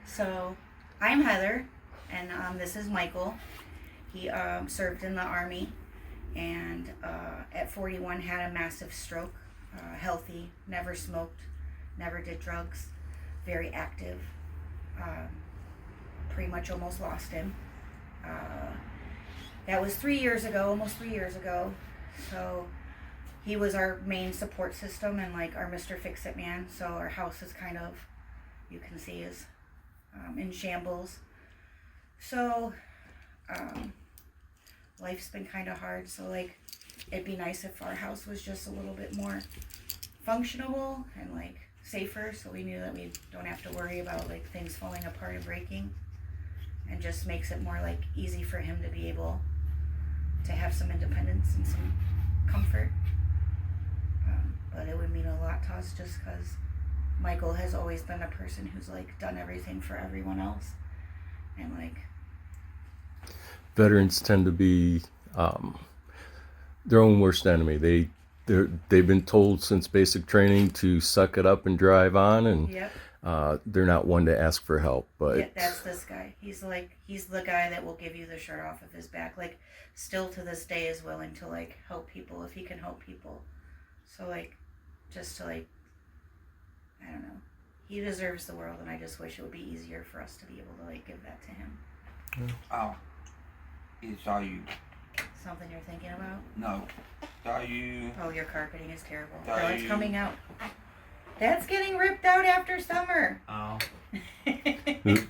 So, I'm Heather, and this is Michael. He served in the Army, and at 41 had a massive stroke. Healthy, never smoked, never did drugs, very active. Pretty much almost lost him. That was 3 years ago, almost 3 years ago. So he was our main support system and like our Mr. Fix-It man. So our house is kind of, you can see, is in shambles. So life's been kind of hard. So like it'd be nice if our house was just a little bit more functional and like safer, so we knew that we don't have to worry about like things falling apart and breaking, and just makes it more like easy for him to be able to have some independence and some comfort. But it would mean a lot to us just because Michael has always been a person who's like done everything for everyone else, and like veterans tend to be their own worst enemy. They've been told since basic training to suck it up and drive on, and yep. They're not one to ask for help. But yeah, that's this guy. He's the guy that will give you the shirt off of his back. Like, still to this day is willing to like help people if he can help people. So like, just to like, I don't know. He deserves the world, and I just wish it would be easier for us to be able to like give that to him. Oh, saw you. Something you're thinking about? No. Saw you. Oh, your carpeting is terrible. Saw No, it's you. coming out. That's getting ripped out after summer. Oh.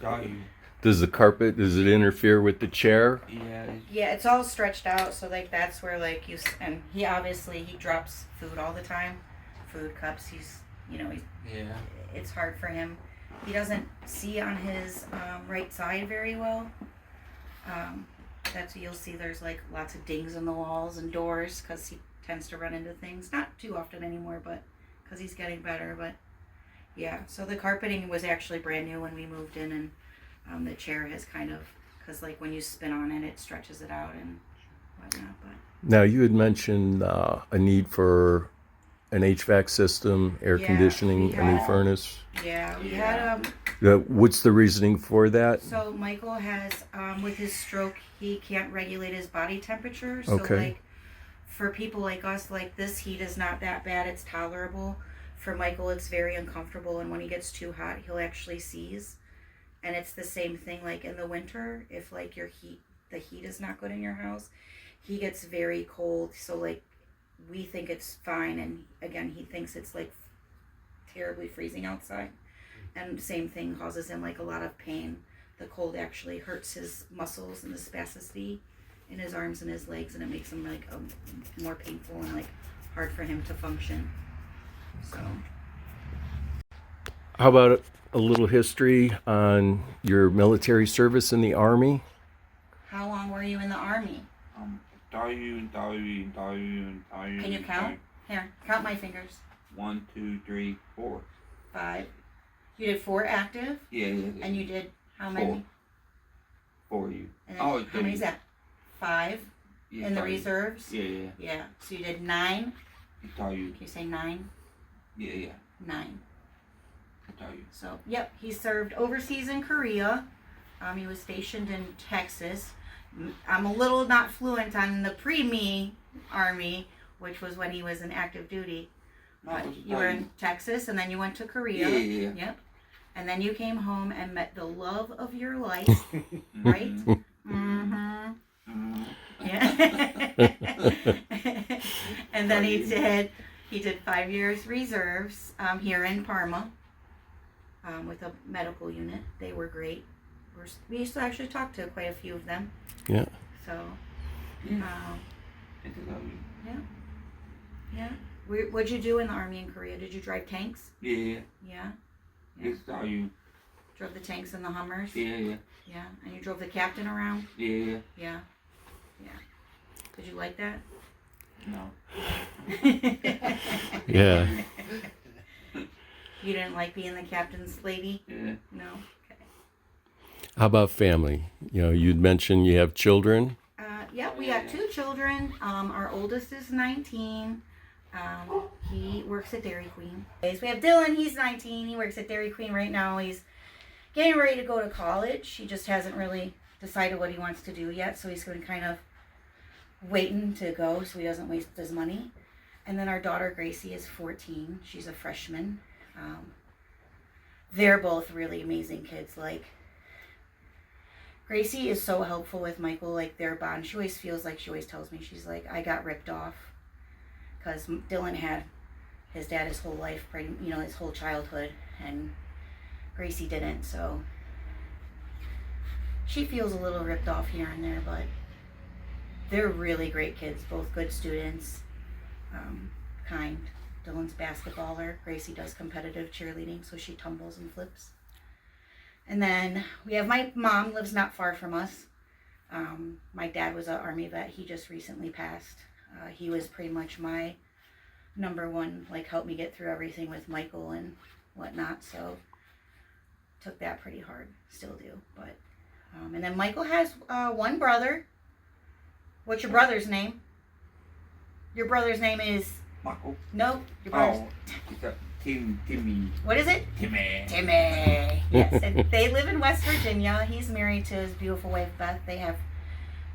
Saw you. does it interfere with the chair? Yeah. Yeah, it's all stretched out, so like that's where like and he drops food all the time, food cups. He's Yeah. it's hard for him. He doesn't see on his right side very well. That's what you'll see. There's like lots of dings in the walls and doors because he tends to run into things. Not too often anymore, but because he's getting better. But yeah, so the carpeting was actually brand new when we moved in, and the chair has kind of, because like when you spin on it, it stretches it out and whatnot. But Now, you had mentioned a need for an HVAC system, air Yeah, conditioning, we a new had- furnace. yeah, we had What's the reasoning for that? So Michael has, with his stroke, he can't regulate his body temperature. So Okay. like, for people like us, like this heat is not that bad. It's tolerable. For Michael, it's very uncomfortable, and when he gets too hot, he'll actually seize. And it's the same thing like in the winter. If like the heat is not good in your house, he gets very cold. So like, we think it's fine, and again, he thinks it's like terribly freezing outside. And same thing causes him like a lot of pain. The cold actually hurts his muscles and the spasticity in his arms and his legs, and it makes him like more painful and like hard for him to function. So How about a little history on your military service in the Army? how long were you in the Army? Saw you. Can you count? Here, count my fingers. 1, 2, 3, 4. 5. You did 4 active, Yeah. and you did how many? 4 you. And then, how many is that? 5 Yeah, in the saw you. reserves. Yeah. Yeah. So you did 9. Saw you. Can you say 9? Yeah. 9. Saw you. So, yep, he served overseas in Korea. He was stationed in Texas. I'm a little not fluent on the pre-me Army, which was when he was in active duty. But you were in Texas, and then you went to Korea. Yeah. Yep. And then you came home and met the love of your life, right? Mm-hmm. Yeah. And then he did 5 years reserves here in Parma with a medical unit. They were great. We used to actually talk to quite a few of them. Yeah. So, yeah. What'd you do in the Army in Korea? Did you drive tanks? Yeah. Yeah. Saw you. Drove the tanks and the Hummers? Yeah. Yeah. And you drove the captain around? Yeah. Yeah. Yeah. Did you like that? No. Yeah. You didn't like being the captain's lady? Yeah. No? Okay. How about family? You'd mentioned you have children. Yeah, we got 2 children. Our oldest is 19. He works at Dairy Queen. We have Dylan, he's 19. He works at Dairy Queen right now. getting ready to go to college. He just hasn't really decided what he wants to do yet, so he's been kind of waiting to go so he doesn't waste his money. And then our daughter Gracie is 14. She's a freshman. They're both really amazing kids. Like, Gracie is so helpful with Michael, like their bond. She always feels like, she always tells me, she's like, I got ripped off because Dylan had his dad his whole life, his whole childhood, and Gracie didn't. So she feels a little ripped off here and there, but they're really great kids, both good students, kind. Dylan's basketballer. Gracie does competitive cheerleading, so she tumbles and flips. And then we have my mom, lives not far from us. My dad was an Army vet. He just recently passed. He was pretty much my number one, like, helped me get through everything with Michael and whatnot. So took that pretty hard, still do. But and then Michael has one brother. What's your brother's name? Your brother's name is... Michael. Nope. Your brother's... Oh, Timmy. What is it? Timmy. Yes, and they live in West Virginia. He's married to his beautiful wife Beth. They have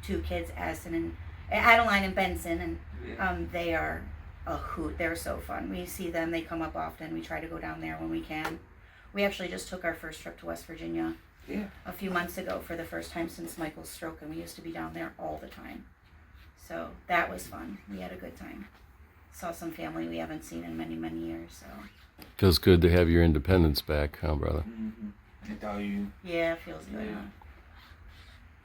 2 kids, Adeline and Benson, and Yeah. they are a hoot. They're so fun. We see them. They come up often. We try to go down there when we can. We actually just took our first trip to West Virginia Yeah. a few months ago for the first time since Michael's stroke, and we used to be down there all the time. So that was fun. We had a good time. Saw some family we haven't seen in many, many years. So Feels good to have your independence back, huh, brother? I tell you. yeah, it feels good. Yeah. Huh?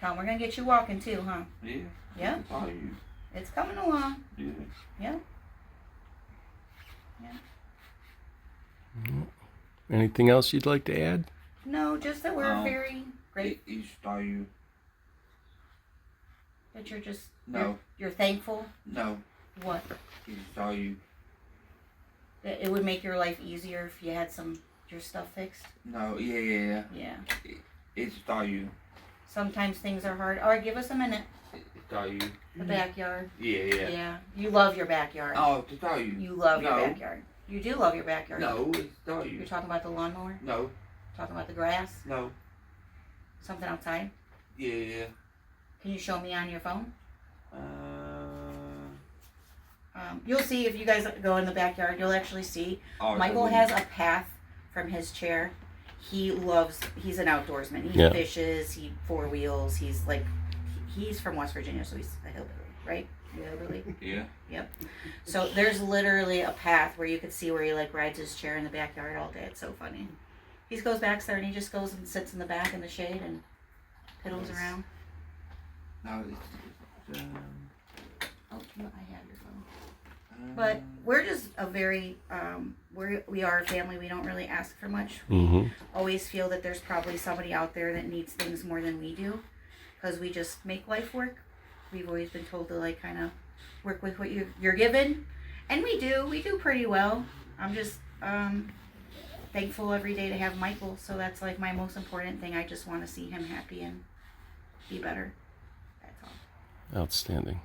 Tom, we're gonna get you walking too, huh? Yeah. Yeah. I tell you. It's coming along. Yeah. Yeah. Anything else you'd like to add? No, just that we're very great. Each tell you. That you're just No. you're thankful. No. What? Each tell you. That it would make your life easier if you had your stuff fixed. No. Yeah. Yeah. Each tell you. Sometimes things are hard. All right, give us a minute. Tell you. The backyard. Yeah. Yeah. You love your backyard. Oh, to tell you. You love your No. backyard. You do love your backyard. No, it's tell you. You're talking about the lawnmower? No. Talking about the grass? No. Something outside? Yeah. Can you show me on your phone? Uh. You'll see if you guys go in the backyard, you'll actually see Oh, Michael really? has a path from his chair. He's an outdoorsman. He Yeah. fishes, he 4-wheels, he's from West Virginia, so he's a hillbilly, right? You a hillbilly? Yeah. Yep. So there's literally a path where you could see where he rides his chair in the backyard all day. It's so funny. He goes back there and he just goes and sits in the back in the shade and piddles around. No, it's Oh, no, I have your phone. But we're just a very, we are a family. We don't really ask for much. Mm-hmm. Always feel that there's probably somebody out there that needs things more than we do, because we just make life work. We've always been told to kind of work with what you're given, and we do pretty well. I'm just thankful every day to have Michael, so that's my most important thing. I just want to see him happy and be better. That's all. Outstanding.